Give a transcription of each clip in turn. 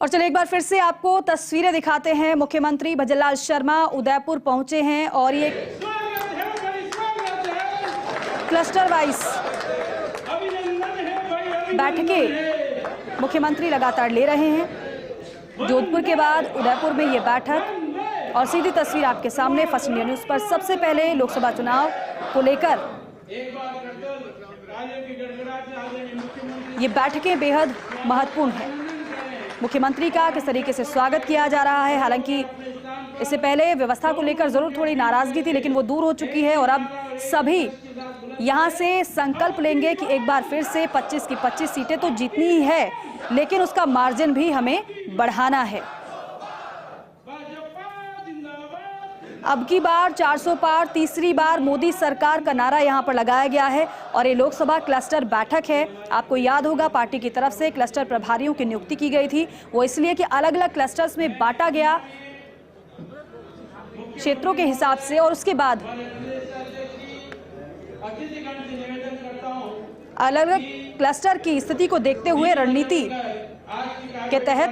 और चलिए एक बार फिर से आपको तस्वीरें दिखाते हैं। मुख्यमंत्री भजनलाल शर्मा उदयपुर पहुंचे हैं और ये क्लस्टर वाइज बैठकें मुख्यमंत्री लगातार ले रहे हैं। जोधपुर के बाद उदयपुर में ये बैठक और सीधी तस्वीर आपके सामने फर्स्ट इंडिया न्यूज पर। सबसे पहले लोकसभा चुनाव को लेकर ये बैठकें बेहद महत्वपूर्ण हैं। मुख्यमंत्री का किस तरीके से स्वागत किया जा रहा है, हालांकि इससे पहले व्यवस्था को लेकर जरूर थोड़ी नाराजगी थी, लेकिन वो दूर हो चुकी है और अब सभी यहां से संकल्प लेंगे कि एक बार फिर से 25 की 25 सीटें तो जीतनी ही है, लेकिन उसका मार्जिन भी हमें बढ़ाना है। अब की बार 400 पार, तीसरी बार मोदी सरकार का नारा यहां पर लगाया गया है और ये लोकसभा क्लस्टर बैठक है। आपको याद होगा पार्टी की तरफ से क्लस्टर प्रभारियों की नियुक्ति की गई थी, वो इसलिए कि अलग अलग क्लस्टर्स में बांटा गया क्षेत्रों के हिसाब से, और उसके बाद अलग अलग क्लस्टर की स्थिति को देखते हुए रणनीति के तहत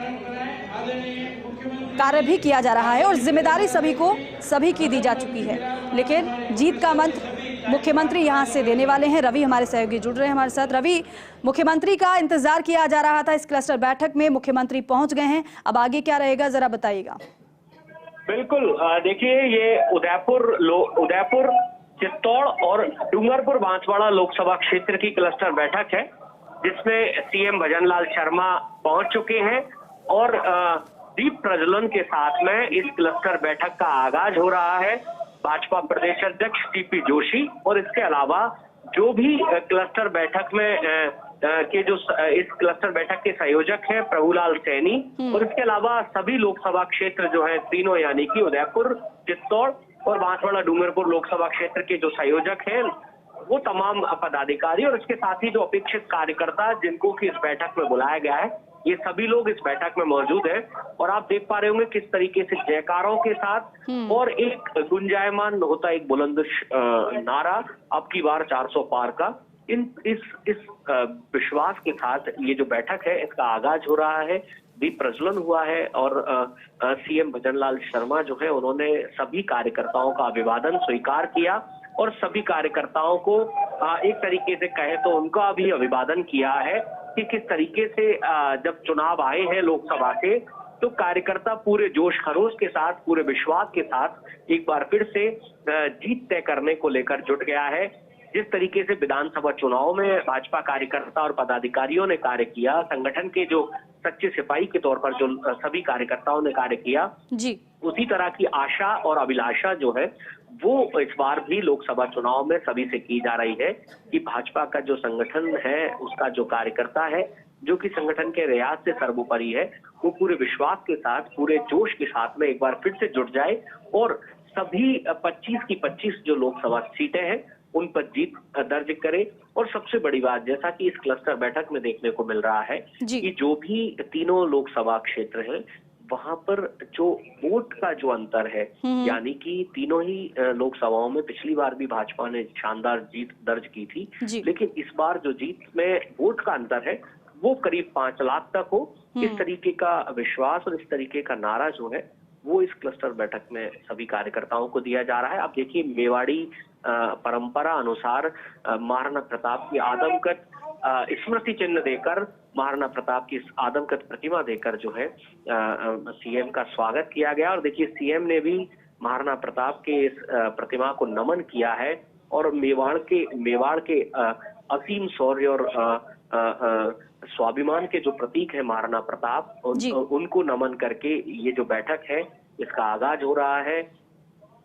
कार्य भी किया जा रहा है और जिम्मेदारी सभी की दी जा चुकी है। लेकिन जीत का मंत्र मुख्यमंत्री यहां से देने वाले हैं। रवि हमारे सहयोगी जुड़ रहे हैं हमारे साथ। रवि, मुख्यमंत्री का इंतजार किया जा रहा था इस क्लस्टर बैठक में, मुख्यमंत्री पहुंच गए हैं, अब आगे क्या रहेगा जरा बताइएगा। बिल्कुल, देखिए ये उदयपुर, चित्तौड़ और डूंगरपुर बांसवाड़ा लोकसभा क्षेत्र की क्लस्टर बैठक है, जिसमें सीएम भजनलाल शर्मा पहुंच चुके हैं और दीप प्रज्वलन के साथ में इस क्लस्टर बैठक का आगाज हो रहा है। भाजपा प्रदेश अध्यक्ष टीपी जोशी और इसके अलावा जो भी क्लस्टर बैठक में इस क्लस्टर बैठक के संयोजक हैं प्रभुलाल सैनी, और इसके अलावा सभी लोकसभा क्षेत्र जो है तीनों, यानी कि उदयपुर, चित्तौड़ और बांसवाड़ा डूंगरपुर लोकसभा क्षेत्र के जो संयोजक हैं, वो तमाम पदाधिकारी और इसके साथ ही जो अपेक्षित कार्यकर्ता जिनको कि इस बैठक में बुलाया गया है, ये सभी लोग इस बैठक में मौजूद हैं। और आप देख पा रहे होंगे किस तरीके से जयकारों के साथ और एक गुंजायमान होता एक बुलंद नारा, अब की बार 400 पार का, इस विश्वास के साथ ये जो बैठक है इसका आगाज हो रहा है। दीप प्रज्वलन हुआ है और सीएम भजनलाल शर्मा जो है उन्होंने सभी कार्यकर्ताओं का अभिवादन स्वीकार किया और सभी कार्यकर्ताओं को एक तरीके से कहे तो उनका भी अभिवादन किया है कि किस तरीके से जब चुनाव आए हैं लोकसभा के, तो कार्यकर्ता पूरे जोश खरोश के साथ, पूरे विश्वास के साथ एक बार फिर से जीत तय करने को लेकर जुट गया है। जिस तरीके से विधानसभा चुनाव में भाजपा कार्यकर्ता और पदाधिकारियों ने कार्य किया, संगठन के जो सच्चे सिपाही के तौर पर जो सभी कार्यकर्ताओं ने कार्य किया जी, उसी तरह की आशा और अभिलाषा जो है वो इस बार भी लोकसभा चुनाव में सभी से की जा रही है कि भाजपा का जो संगठन है, उसका जो कार्यकर्ता है, जो कि संगठन के रियाज से सर्वोपरि है, वो पूरे विश्वास के साथ, पूरे जोश के साथ में एक बार फिर से जुट जाए और सभी 25 की 25 जो लोकसभा सीटें हैं उन पर जीत दर्ज करे। और सबसे बड़ी बात, जैसा कि इस क्लस्टर बैठक में देखने को मिल रहा है कि जो भी तीनों लोकसभा क्षेत्र हैं वहां पर जो वोट का जो अंतर है, यानी कि तीनों ही लोकसभाओं में पिछली बार भी भाजपा ने शानदार जीत दर्ज की थी, लेकिन इस बार जो जीत में वोट का अंतर है वो करीब 5 लाख तक हो, इस तरीके का विश्वास और इस तरीके का नारा जो है वो इस क्लस्टर बैठक में सभी कार्यकर्ताओं को दिया जा रहा है। आप देखिए मेवाड़ी परंपरा अनुसार महाराणा प्रताप की आदमकद स्मृति चिन्ह देकर, महाराणा प्रताप की आदमकद प्रतिमा देकर जो है सीएम का स्वागत किया गया। और देखिए सीएम ने भी महाराणा प्रताप के इस प्रतिमा को नमन किया है और मेवाड़ के असीम शौर्य और स्वाभिमान के जो प्रतीक है महाराणा प्रताप, उनको नमन करके ये जो बैठक है इसका आगाज हो रहा है।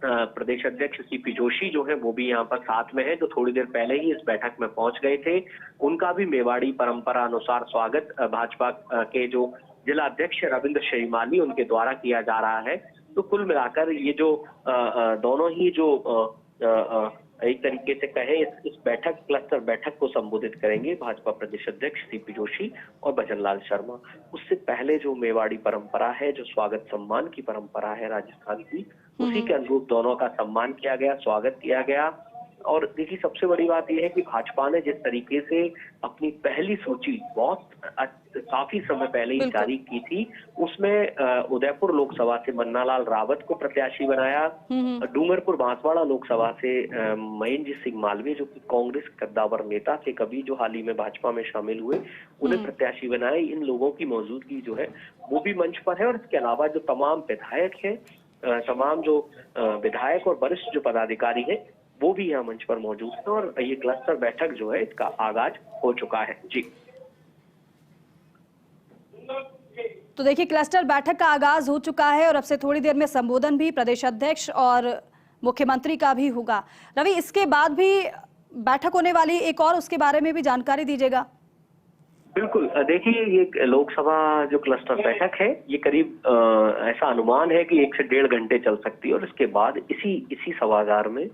प्रदेश अध्यक्ष सीपी जोशी जो है वो भी यहाँ पर साथ में है, जो थोड़ी देर पहले ही इस बैठक में पहुंच गए थे। उनका भी मेवाड़ी परंपरा अनुसार स्वागत भाजपा के जो जिला अध्यक्ष रविंद्र शरीमाली उनके द्वारा किया जा रहा है। तो कुल मिलाकर ये जो दोनों ही जो एक तरीके से कहे इस बैठक क्लस्टर बैठक को संबोधित करेंगे भाजपा प्रदेश अध्यक्ष सीपी जोशी और भजनलाल शर्मा। उससे पहले जो मेवाड़ी परंपरा है, जो स्वागत सम्मान की परंपरा है राजस्थान की, उसी के अनुरूप दोनों का सम्मान किया गया, स्वागत किया गया। और देखिए सबसे बड़ी बात यह है कि भाजपा ने जिस तरीके से अपनी पहली सूची बहुत काफी समय पहले ही बिल्कुल। जारी की थी। उसमें उदयपुर लोकसभा से मन्नालाल रावत को प्रत्याशी बनाया, डूंगरपुर बांसवाड़ा लोकसभा से महेंद्र सिंह मालवीय जो कि कांग्रेस कद्दावर नेता थे कभी, जो हाल ही में भाजपा में शामिल हुए, उन्हें प्रत्याशी बनाया। इन लोगों की मौजूदगी जो है वो भी मंच पर है। और इसके अलावा जो तमाम विधायक है, तमाम जो विधायक और वरिष्ठ जो पदाधिकारी है वो भी यहाँ मंच पर मौजूद है। और ये क्लस्टर बैठक जो है इसका आगाज हो चुका है। जी, तो देखिए, क्लस्टर बैठक का आगाज हो चुका है और अब से थोड़ी देर में संबोधन भी प्रदेश अध्यक्ष और मुख्यमंत्री का भी होगा। रवि, इसके बाद भी बैठक होने वाली एक और, उसके बारे में भी जानकारी दीजिएगा। बिल्कुल। देखिए, ये लोकसभा जो क्लस्टर बैठक है ये करीब ऐसा अनुमान है कि 1 से 1.5 घंटे चल सकती है। और इसके बाद इसी सभागार में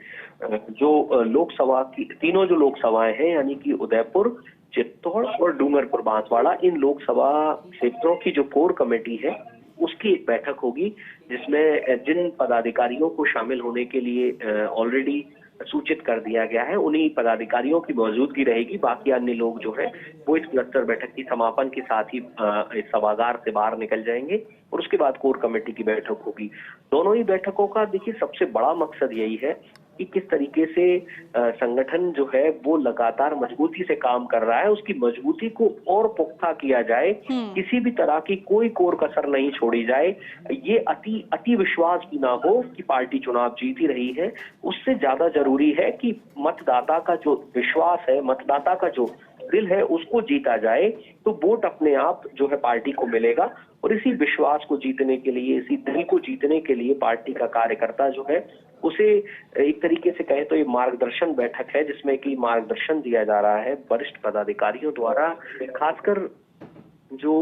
जो लोकसभा की तीनों जो लोकसभाएं हैं, यानी कि उदयपुर, चित्तौड़ और डूंगरपुर बांसवाड़ा, इन लोकसभा क्षेत्रों की जो कोर कमेटी है उसकी एक बैठक होगी, जिसमें जिन पदाधिकारियों को शामिल होने के लिए ऑलरेडी सूचित कर दिया गया है उन्हीं पदाधिकारियों की मौजूदगी रहेगी। बाकी अन्य लोग जो है वो इस क्लस्टर बैठक की समापन के साथ ही इस सभागार से बाहर निकल जाएंगे और उसके बाद कोर कमेटी की बैठक होगी। दोनों ही बैठकों का देखिए सबसे बड़ा मकसद यही है कि किस तरीके से संगठन जो है वो लगातार मजबूती से काम कर रहा है, उसकी मजबूती को और पुख्ता किया जाए, किसी भी तरह की कोई कोर कसर नहीं छोड़ी जाए। ये अति विश्वास भी ना हो कि पार्टी चुनाव जीत ही रही है। उससे ज्यादा जरूरी है कि मतदाता का जो विश्वास है, मतदाता का जो दिल है, उसको जीता जाए। तो वोट अपने आप जो है पार्टी को मिलेगा। और इसी विश्वास को जीतने के लिए, इसी दिल को जीतने के लिए पार्टी का कार्यकर्ता जो है उसे एक तरीके से कहे तो ये मार्गदर्शन बैठक है, जिसमें कि मार्गदर्शन दिया जा रहा है वरिष्ठ पदाधिकारियों द्वारा। खासकर जो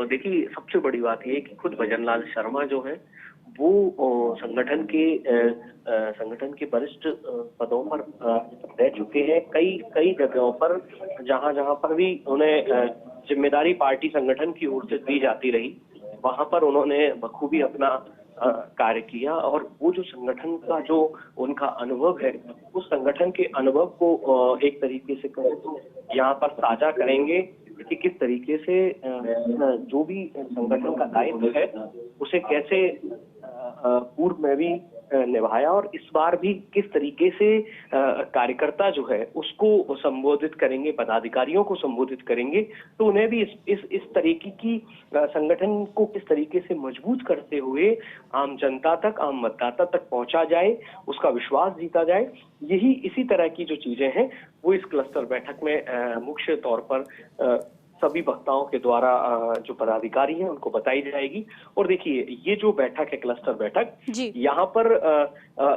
देखिए सबसे बड़ी बात ये है कि खुद भजन लाल शर्मा जो है वो संगठन के वरिष्ठ पदों पर रह चुके हैं। कई जगहों पर जहां पर भी उन्हें जिम्मेदारी पार्टी संगठन की ओर से दी जाती रही, वहां पर उन्होंने बखूबी अपना कार्य किया। और वो जो संगठन का जो उनका अनुभव है, उस संगठन के अनुभव को एक तरीके से कहें तो यहाँ पर साझा करेंगे कि किस तरीके से जो भी संगठन का दायित्व है उसे कैसे पूर्व में भी निभाया और इस बार भी किस तरीके से कार्यकर्ता जो है उसको संबोधित करेंगे, पदाधिकारियों को संबोधित करेंगे। तो उन्हें भी इस तरीके की संगठन को किस तरीके से मजबूत करते हुए आम जनता तक, आम मतदाता तक पहुंचा जाए, उसका विश्वास जीता जाए। इसी तरह की जो चीजें हैं वो इस क्लस्टर बैठक में मुख्य तौर पर सभी वक्ताओं के द्वारा जो पदाधिकारी हैं उनको बताई जाएगी। और देखिए, ये जो बैठक है क्लस्टर बैठक, यहाँ पर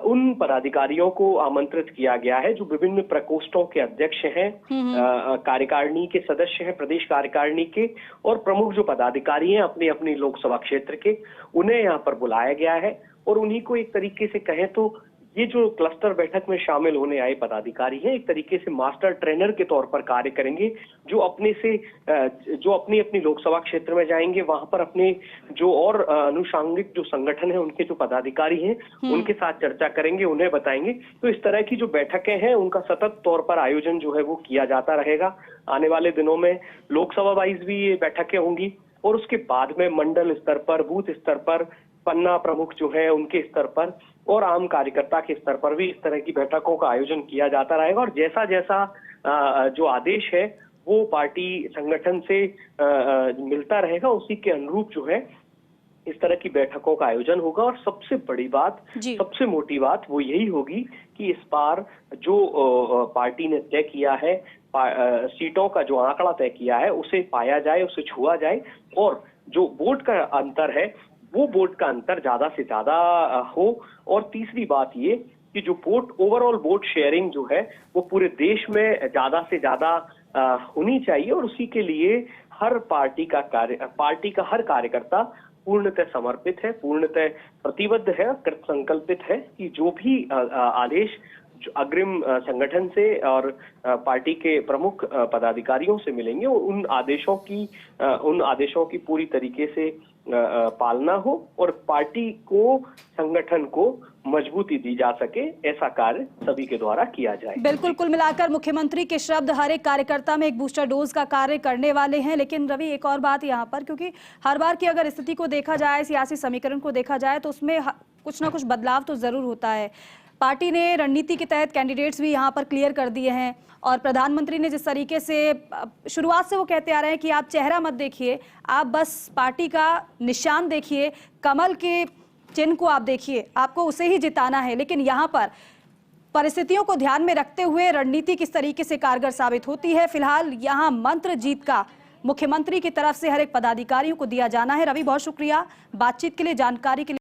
उन पदाधिकारियों को आमंत्रित किया गया है जो विभिन्न प्रकोष्ठों के अध्यक्ष हैं, कार्यकारिणी के सदस्य हैं, प्रदेश कार्यकारिणी के, और प्रमुख जो पदाधिकारी हैं अपनी अपनी लोकसभा क्षेत्र के, उन्हें यहाँ पर बुलाया गया है। और उन्हीं को एक तरीके से कहें तो ये जो क्लस्टर बैठक में शामिल होने आए पदाधिकारी हैं, एक तरीके से मास्टर ट्रेनर के तौर पर कार्य करेंगे, जो अपनी अपनी लोकसभा क्षेत्र में जाएंगे, वहां पर अपने जो और अनुषांगिक जो संगठन है उनके जो पदाधिकारी हैं उनके साथ चर्चा करेंगे, उन्हें बताएंगे। तो इस तरह की जो बैठकें हैं उनका सतत तौर पर आयोजन जो है वो किया जाता रहेगा। आने वाले दिनों में लोकसभा वाइज भी ये बैठकें होंगी और उसके बाद में मंडल स्तर पर, बूथ स्तर पर, पन्ना प्रमुख जो है उनके स्तर पर और आम कार्यकर्ता के स्तर पर भी इस तरह की बैठकों का आयोजन किया जाता रहेगा। और जैसा जैसा जो आदेश है वो पार्टी संगठन से मिलता रहेगा, उसी के अनुरूप जो है इस तरह की बैठकों का आयोजन होगा। और सबसे बड़ी बात, सबसे मोटी बात वो यही होगी कि इस बार जो पार्टी ने तय किया है, सीटों का जो आंकड़ा तय किया है उसे पाया जाए, उसे छुआ जाए। और जो वोट का अंतर है वो वोट का अंतर ज्यादा से ज्यादा हो। और तीसरी बात ये कि जो ओवरऑल वोट शेयरिंग जो है वो पूरे देश में ज्यादा से ज्यादा होनी चाहिए। और उसी के लिए पार्टी का हर कार्यकर्ता पूर्णतः समर्पित है, पूर्णतः प्रतिबद्ध है, कृत संकल्पित है कि जो भी आदेश जो अग्रिम संगठन से और पार्टी के प्रमुख पदाधिकारियों से मिलेंगे उन आदेशों की पूरी तरीके से पालना हो और पार्टी को, संगठन को मजबूती दी जा सके, ऐसा कार्य सभी के द्वारा किया जाए। बिल्कुल, कुल मिलाकर मुख्यमंत्री के शब्द हर एक कार्यकर्ता में एक बूस्टर डोज का कार्य करने वाले हैं। लेकिन रवि, एक और बात यहाँ पर, क्योंकि हर बार की अगर स्थिति को देखा जाए, सियासी समीकरण को देखा जाए, तो उसमें कुछ ना कुछ बदलाव तो जरूर होता है। पार्टी ने रणनीति के तहत कैंडिडेट्स भी यहाँ पर क्लियर कर दिए हैं और प्रधानमंत्री ने जिस तरीके से शुरुआत से वो कहते आ रहे हैं कि आप चेहरा मत देखिए, आप बस पार्टी का निशान देखिए, कमल के चिन्ह को आप देखिए, आपको उसे ही जिताना है। लेकिन यहाँ पर परिस्थितियों को ध्यान में रखते हुए रणनीति किस तरीके से कारगर साबित होती है, फिलहाल यहाँ मंत्र जीत का मुख्यमंत्री की तरफ से हर एक पदाधिकारियों को दिया जाना है। रवि, बहुत शुक्रिया बातचीत के लिए, जानकारी के लिए।